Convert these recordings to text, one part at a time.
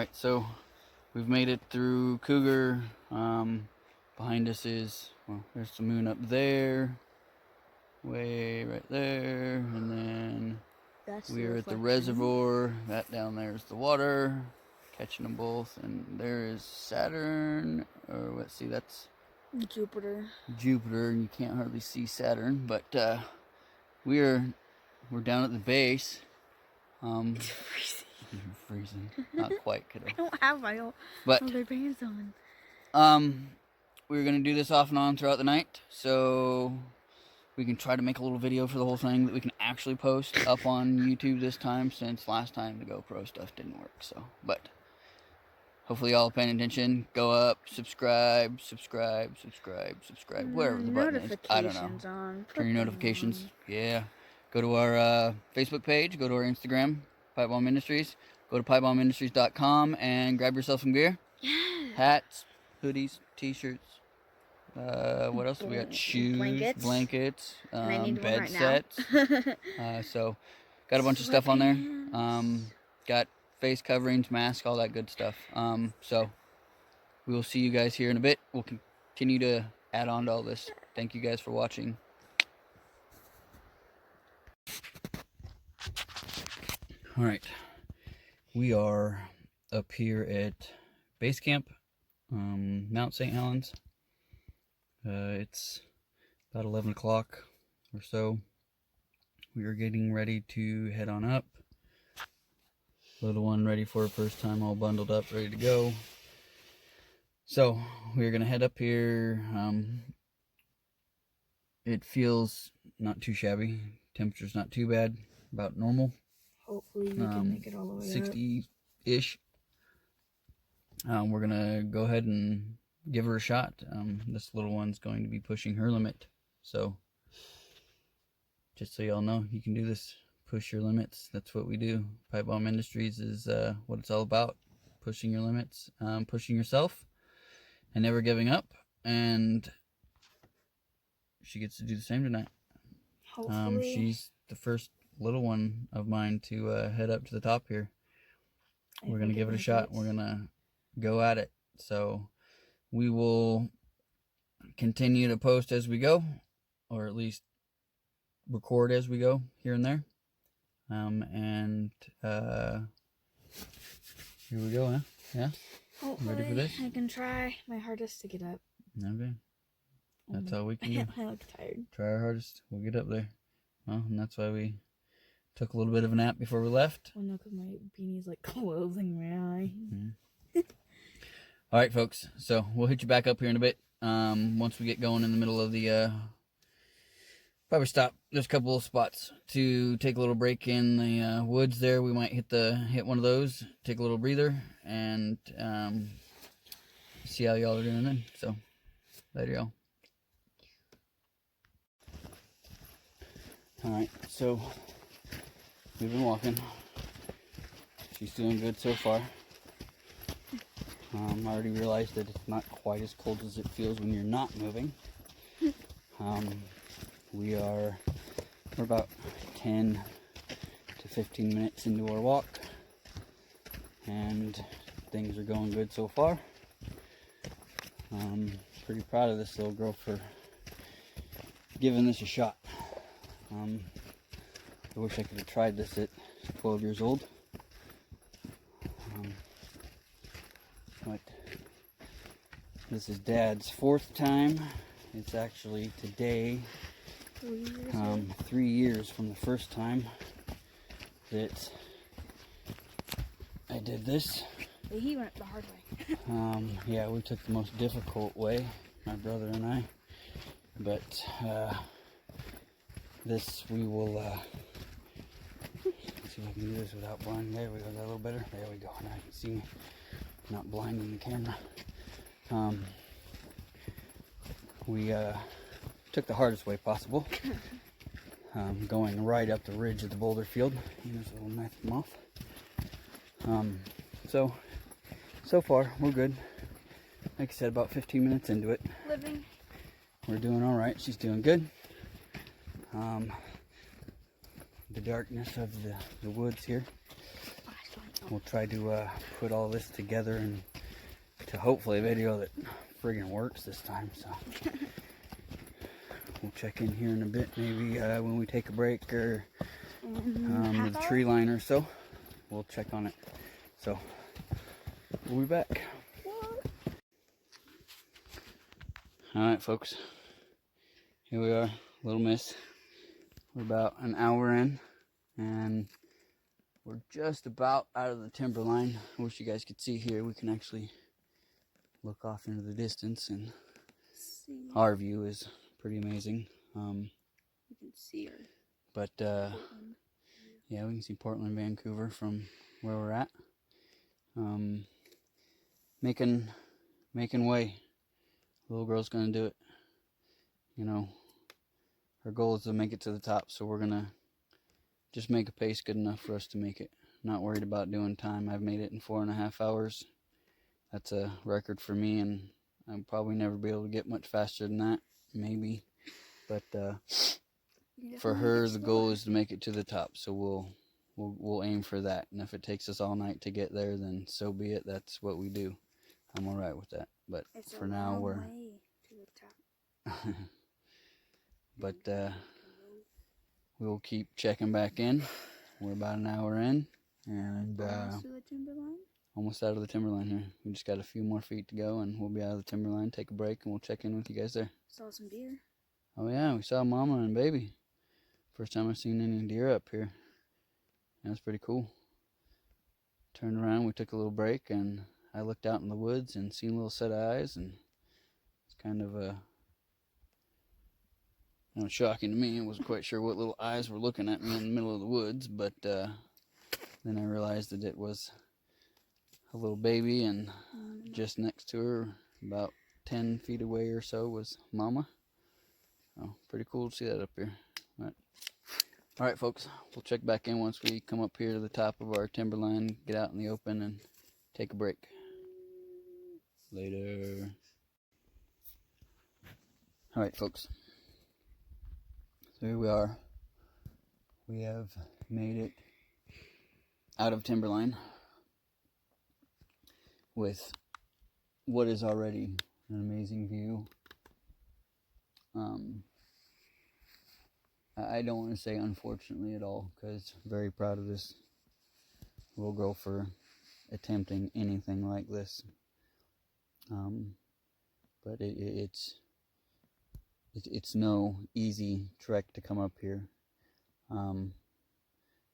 Alright, so we've made it through Cougar. Behind us is, well, there's the moon up there, way right there, and then we're at the reservoir. That down there is the water, catching them both, and there is Saturn, or let's see, that's Jupiter, and you can't hardly see Saturn, but we're down at the base. It's freezing. Freezing. Not quite, kiddo. I don't have my other pants on. We're gonna do this off and on throughout the night, so we can try to make a little video for the whole thing that we can actually post up on YouTube this time, since last time the GoPro stuff didn't work. So, but hopefully y'all are paying attention. Go up, subscribe, wherever the button is. I don't know. Turn your notifications. Yeah. Go to our Facebook page. Go to our Instagram, Pipebomb Ministries. Go to pipebombministries.com and grab yourself some gear. Yeah. Hats, hoodies, t-shirts. What else do we got? Shoes, blankets, bed sets. So, got a bunch of stuff on there. Got face coverings, masks, all that good stuff. So, we will see you guys here in a bit. We'll continue to add on to all this. Thank you guys for watching. Alright, we are up here at base camp, Mount St. Helens. It's about 11 o'clock or so. We are getting ready to head on up. Little one ready for her first time, all bundled up, ready to go. So, we're going to head up here. It feels not too shabby. Temperature's not too bad, about normal. Hopefully we can make it all the way 60-ish. We're going to go ahead and give her a shot. This little one's going to be pushing her limit. So, just so y'all know, you can do this. Push your limits. That's what we do. Pipebomb Industries is what it's all about. Pushing your limits. Pushing yourself. And never giving up. And she gets to do the same tonight. Hopefully. She's the first little one of mine to head up to the top here. We're going to give it a shot. We're going to go at it. So we will continue to post as we go, or at least record as we go here and there. Here we go, huh? Yeah? Hopefully, ready for this? I can try my hardest to get up. Okay. That's all we can do. I look tired. Try our hardest. We'll get up there. Well, and that's why we took a little bit of a nap before we left. Well, no, because my beanie's like closing my eye. Mm-hmm. All right, folks. So we'll hit you back up here in a bit. Once we get going in the middle of the probably stop. There's a couple of spots to take a little break in the woods there. We might hit one of those, take a little breather, and see how y'all are doing then. So later, y'all. Alright, so we've been walking. She's doing good so far. I already realized that it's not quite as cold as it feels when you're not moving. We're about 10 to 15 minutes into our walk, and things are going good so far. Pretty proud of this little girl for giving this a shot. I wish I could have tried this at 12 years old. But this is Dad's fourth time. It's actually today, 3 years from the first time that I did this. He went the hard way. Yeah, we took the most difficult way, my brother and I. But this we will let's see if I can do this without blinding. There we go, that a little better. There we go. Now you can see me not blinding the camera. We took the hardest way possible, going right up the ridge of the boulder field. Here's a little knife off. So far we're good. Like I said, about 15 minutes into it. Living. We're doing all right. She's doing good. The darkness of the woods here we'll try to put all this together and to hopefully a video that friggin' works this time. So we'll check in here in a bit, maybe when we take a break or the tree line or so. We'll check on it. So we'll be back. All right, folks. Here we are, Little Miss. We're about an hour in, and we're just about out of the timber line. I wish you guys could see here. We can actually look off into the distance, and our view is pretty amazing. You can see her. But yeah, we can see Portland, Vancouver from where we're at. Making way. Little girl's gonna do it. You know, her goal is to make it to the top, so we're gonna just make a pace good enough for us to make it. Not worried about doing time. I've made it in 4.5 hours. That's a record for me, and I'll probably never be able to get much faster than that, maybe. But for her, the goal is to make it to the top, so we'll aim for that. And if it takes us all night to get there, then so be it. That's what we do. I'm all right with that. But it's for now, we're way to the top. But we'll keep checking back in. We're about an hour in, and Almost to the timberline? Almost out of the timberline here. We just got a few more feet to go, and we'll be out of the timberline. Take a break, and we'll check in with you guys there. Saw some deer. Oh yeah, we saw Mama and Baby. First time I've seen any deer up here. That's pretty cool. Turned around, we took a little break, and I looked out in the woods and seen a little set of eyes, and it's kind of shocking to me. I wasn't quite sure what little eyes were looking at me in the middle of the woods, but then I realized that it was a little baby, and just next to her, about 10 feet away or so, was Mama. Oh, pretty cool to see that up here. All right, folks, we'll check back in once we come up here to the top of our timberline, get out in the open, and take a break. Later. All right, folks. So here we are. We have made it out of timberline with what is already an amazing view. I don't want to say unfortunately at all, because I'm very proud of this little girl for attempting anything like this. But it's no easy trek to come up here.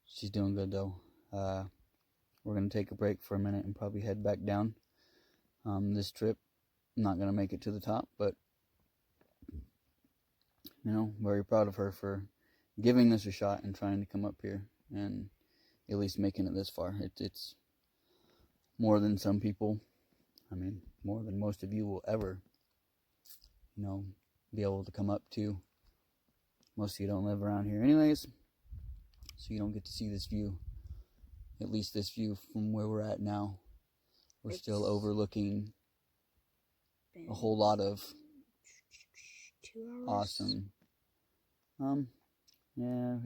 She's doing good though. We're going to take a break for a minute and probably head back down. This trip, I'm not going to make it to the top, but very proud of her for giving this a shot and trying to come up here and at least making it this far. It's more than some people, more than most of you will ever, be able to come up to. Most of you don't live around here anyways, so you don't get to see this view, at least this view from where we're at now. We're still overlooking a whole lot of 2 hours. awesome. Yeah,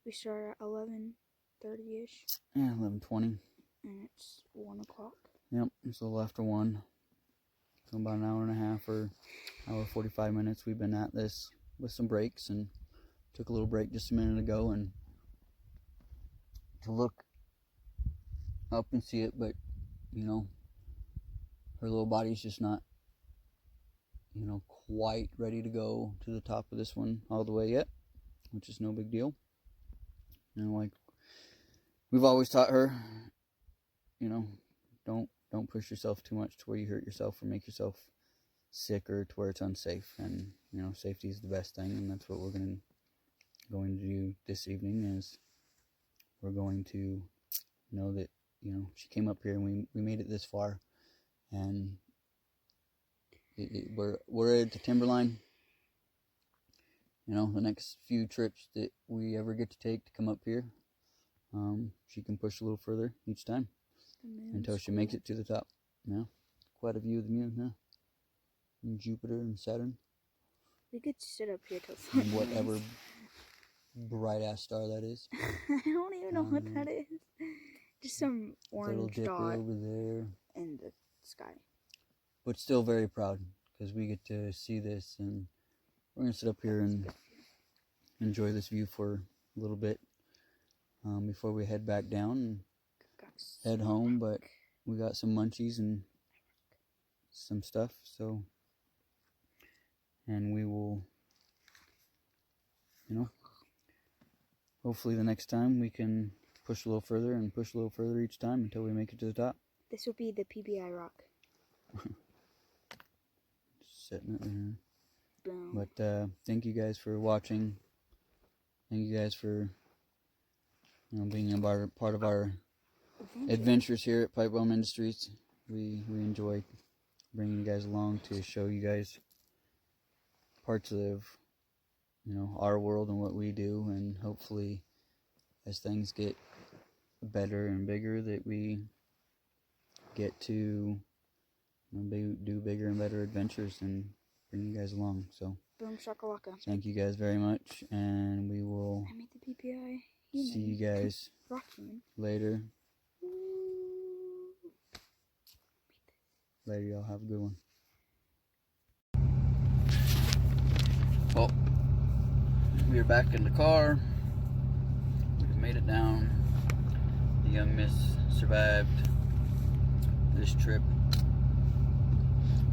We start at 11:30ish. Yeah, 11:20. And it's 1 o'clock. Yep, it's a little after 1. So about an hour and a half or hour 45 minutes we've been at this with some breaks, and took a little break just a minute ago and to look up and see it, but her little body's just not quite ready to go to the top of this one all the way yet, which is no big deal. Like we've always taught her, don't push yourself too much to where you hurt yourself or make yourself sick or to where it's unsafe. And safety is the best thing, and that's what we're going to do this evening. Is we're going to know that she came up here and we made it this far, and we're at the timberline. The next few trips that we ever get to take to come up here, she can push a little further each time until she makes it to the top. Quite a view of the moon, huh? And Jupiter and Saturn. We could sit up here till and whatever bright ass star that is. I don't even know what that is. Just some orange dot over there in the sky. But still very proud because we get to see this, and we're gonna sit up here and enjoy this view for a little bit before we head back down and head home. But we got some munchies and some stuff, so, and we will, you know, hopefully the next time we can push a little further and push a little further each time until we make it to the top. This will be the PBI rock. Setting it there. Boom. But thank you guys for watching. Thank you guys for, you know, being a part of our adventures here at Pipewhelm Industries. We enjoy bringing you guys along to show you guys parts of, you know, our world and what we do, and hopefully as things get better and bigger that we get to, you know, do bigger and better adventures and bring you guys along. So boom shakalaka. Thank you guys very much, and we will I made the PBI see you guys later. Later, y'all have a good one. Well, we are back in the car. We made it down. The young miss survived this trip.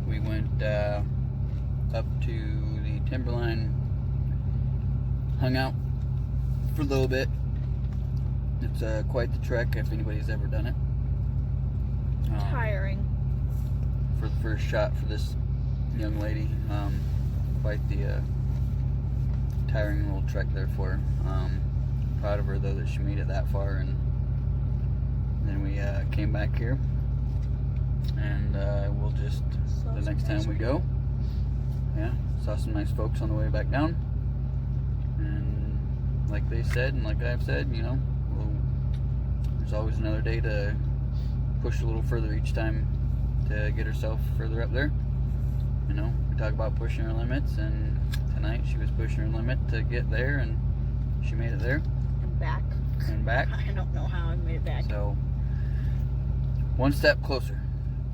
We went up to the timberline, hung out for a little bit. It's quite the trek if anybody's ever done it. Tiring. For the first shot for this young lady, quite the tiring little trek there for her. Proud of her though that she made it that far, and then we came back here, and we'll just the next time we go, saw some nice folks on the way back down, and like they said and like I've said, you know, there's always another day to push a little further each time to get herself further up there. You know, we talk about pushing her limits, and tonight she was pushing her limit to get there, and she made it there. And back. And back. I don't know how I made it back. So, one step closer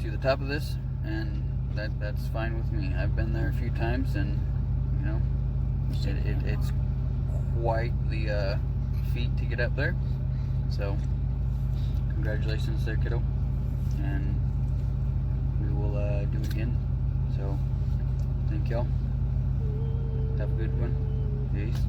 to the top of this, and that's fine with me. I've been there a few times, and, you know, it's quite the feat to get up there. So, congratulations there, kiddo. And we will do it again. So, thank y'all. Have a good one. Peace.